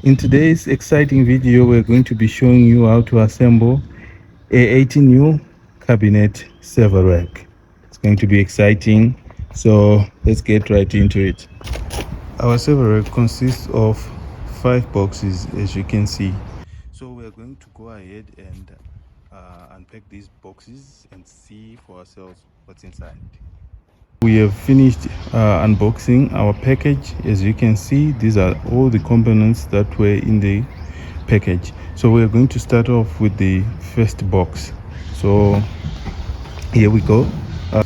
In today's exciting video, we're going to be showing you how to assemble a 18U cabinet server rack. It's going to be exciting, so let's get right into it. Our server rack consists of 5 boxes, as you can see. So we're going to go ahead and unpack these boxes and see for ourselves what's inside. We have finished unboxing our package. As you can see, these are all the components that were in the package. So we are going to start off with the first box. So here we go.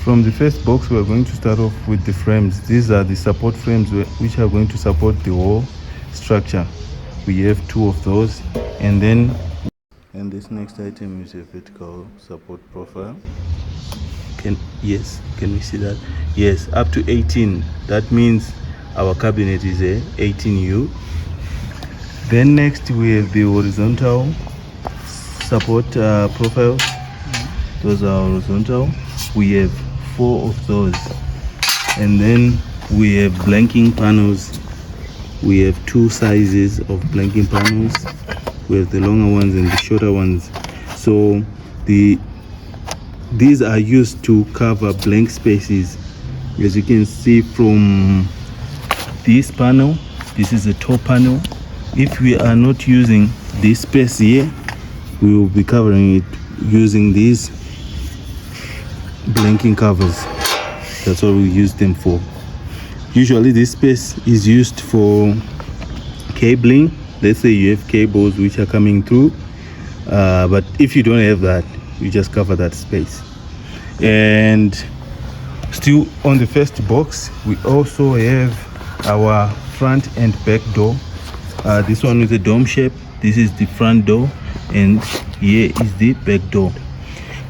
From the first box, we are going to start off with the frames. These are the support frames which are going to support the whole structure. We have 2 of those, and this next item is a vertical support profile. Can we see that? Yes, up to 18. That means our cabinet is a 18U. Then next we have the horizontal support profiles. Those are horizontal. We have 4 of those. And then we have blanking panels. We have 2 sizes of blanking panels. We have the longer ones and the shorter ones. So these are used to cover blank spaces. As you can see from this panel, this is the top panel. If we are not using this space here, we will be covering it using these blanking covers. That's what we use them for. Usually this space is used for cabling. Let's say you have cables which are coming through, but if you don't have that, you just cover that space. And still on the first box, we also have our front and back door. This one is a dome shape. This is the front door, and here is the back door.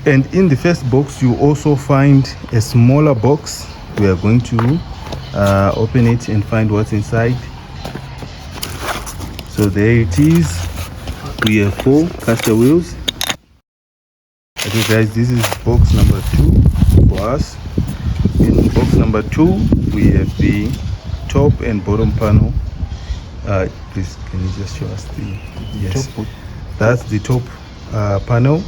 And in the first box, you also find a smaller box. We are going to open it and find what's inside. So there it is. We have 4 caster wheels. Okay guys, this is box number 2 for us. In box number 2, we have the top and bottom panel. Please, can you just show us the yes? That's the top panel,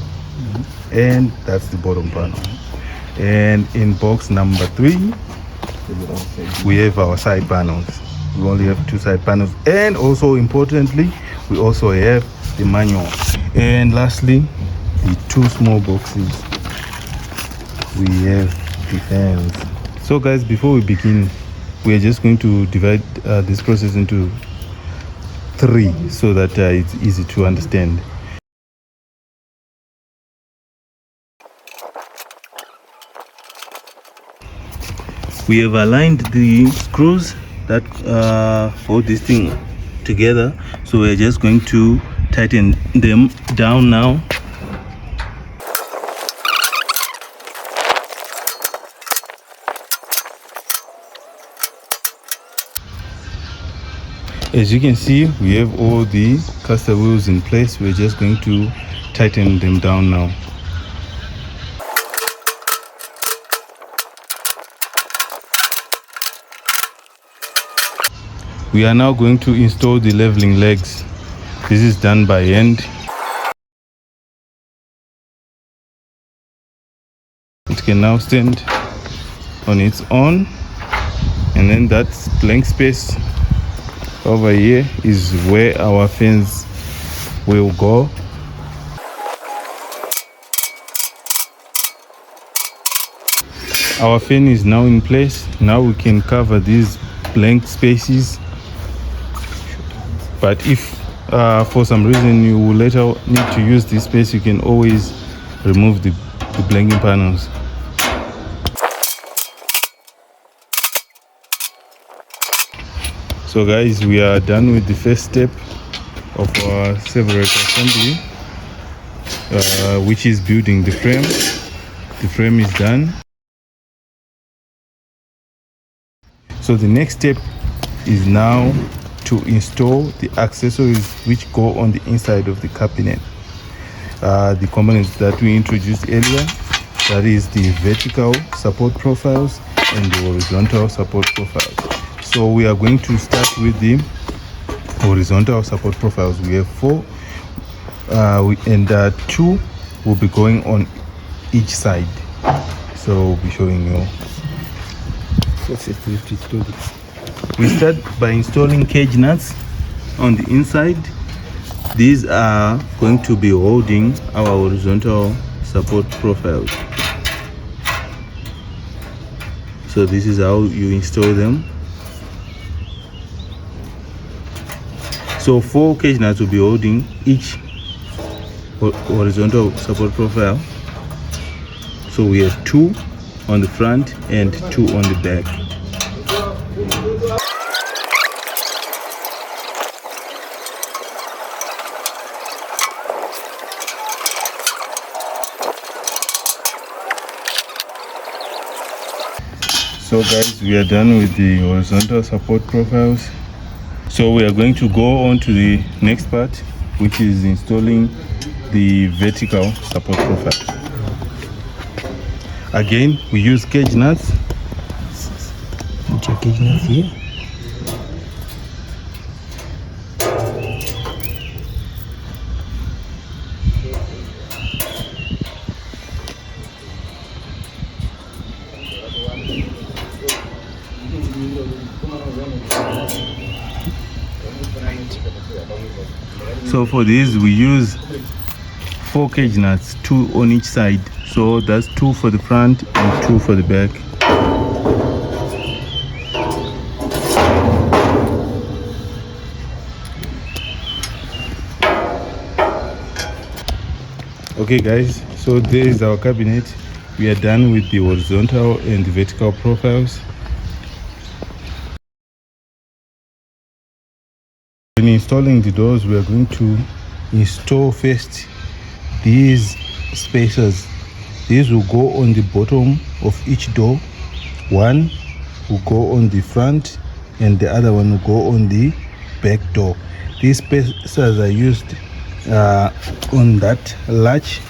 and that's the bottom panel. And in box number 3, we have our side panels. We only have 2 side panels, and also importantly, we also have the manual. And lastly, the 2 small boxes, we have the fans. So guys, before we begin, we are just going to divide this process into 3 so that it's easy to understand. We have aligned the screws that hold this thing together, so we're just going to tighten them down now. As you can see, we have all the caster wheels in place. We're just going to tighten them down now. We are now going to install the leveling legs. This is done by hand. It can now stand on its own, and then that blank space over here is where our fans will go. Our fan is now in place. Now we can cover these blank spaces, but if for some reason you will later need to use this space, you can always remove the blanking panels. So guys, we are done with the first step of our server rack assembly, which is building the frame. The frame is done. So the next step is now to install the accessories which go on the inside of the cabinet. The components that we introduced earlier, that is the vertical support profiles and the horizontal support profiles. So we are going to start with the horizontal support profiles. We have 4 and 2 will be going on each side. So we'll be showing you. We start by installing cage nuts on the inside. These are going to be holding our horizontal support profiles. So this is how you install them. So 4 cage nuts will be holding each horizontal support profile. So we have 2 on the front and 2 on the back. So guys, we are done with the horizontal support profiles. So we are going to go on to the next part, which is installing the vertical support profile. Again, we use cage nuts. Put your cage nuts here. So for this we use 4 cage nuts, 2 on each side. So that's 2 for the front and 2 for the back. Okay guys, so there is our cabinet. We are done with the horizontal and the vertical profiles. When installing the doors, we are going to install first these spacers. These will go on the bottom of each door. One will go on the front and the other one will go on the back door. These spacers are used on that latch,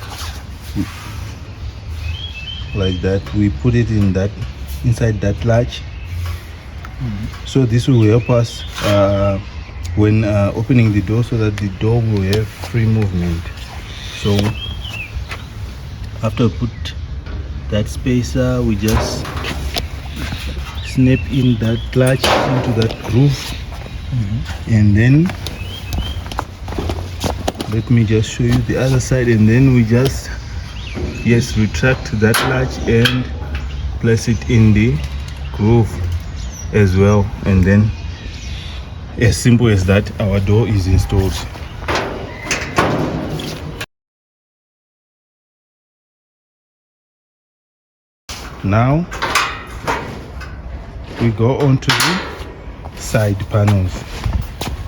like that. We put it in that, inside that latch. So this will help us when opening the door, so that the door will have free movement. So after we put that spacer, we just snap in that latch into that groove, and then let me just show you the other side, and then we just retract that latch and place it in the groove as well, and then as simple as that, our door is installed. Now we go on to the side panels.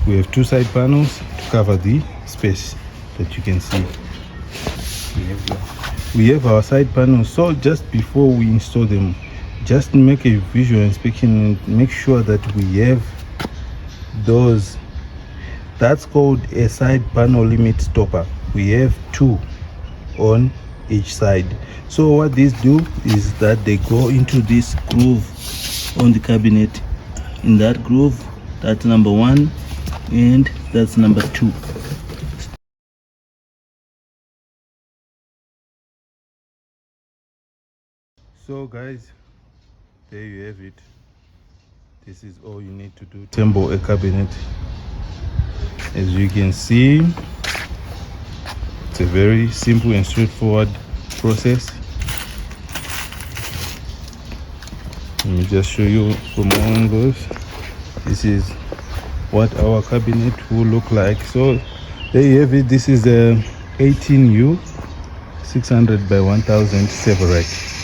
We have 2 side panels to cover the space that you can see. We have our side panels. So just before we install them, just make a visual inspection and make sure that we have those. That's called a side panel limit stopper. We have 2 on each side. So what these do is that they go into this groove on the cabinet. In that groove, that's number 1 and that's number 2. So guys, there you have it. This is all you need to do to assemble a cabinet. As you can see, it's a very simple and straightforward process. Let me just show you from all angles. This is what our cabinet will look like. So there you have it. This is a 18U 600 by 1000 Severac.